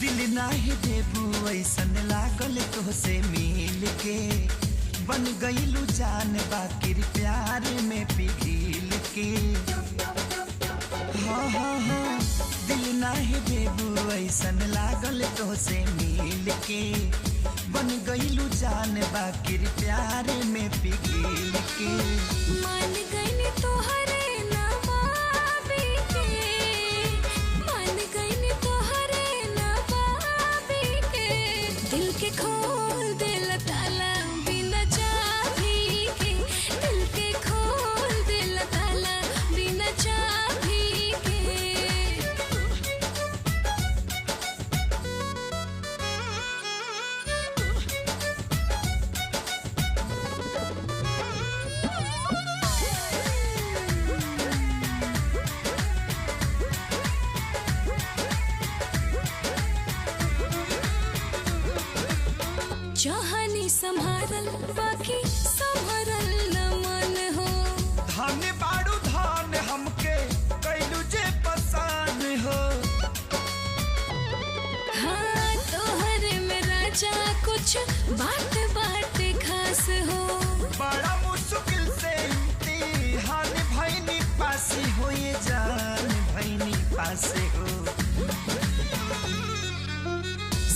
दिल नाही देबू ऐसन लागल तोहसे मिल के, बन गईलू जान बाकिर प्यार में पिघिल के। हाँ हाँ हाँ दिल नाही देबू ऐसन लागल तोहसे मिल के, बन गईलू जान बाकिर प्यार में पिघिल के। मान गईनी तोहरे नवाबी के, मान गईनी तोहरे नवाबी के, दिल के खोल दिल ताला बिना चाबी के, दिल के खोल दिल ताला बिना चाबी के। चाहनी संभारल बाकी संभरल न मन हो, धन बाड़ू धन हमके कैलू जे पसान हो। हाँ तोहरे में राजा कुछ बात बात खास हो। बड़ा मुश्किल से इम्तिहान भैनी पासी हो, ये जान भैनी पासे हो।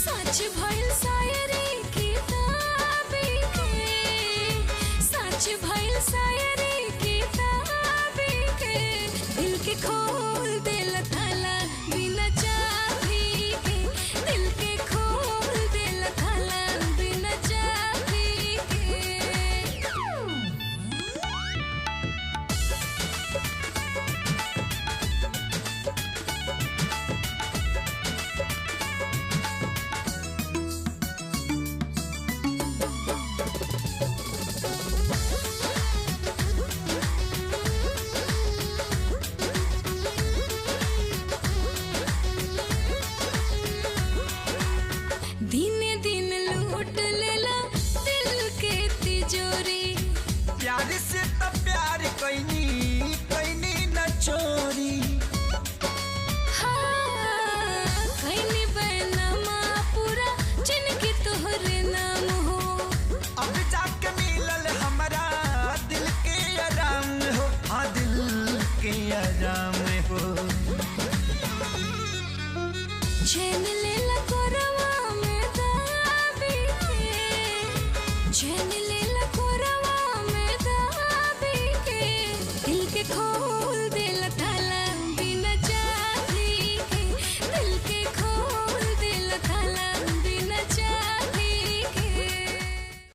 सच भइल शायरी किताबी के, सच भइल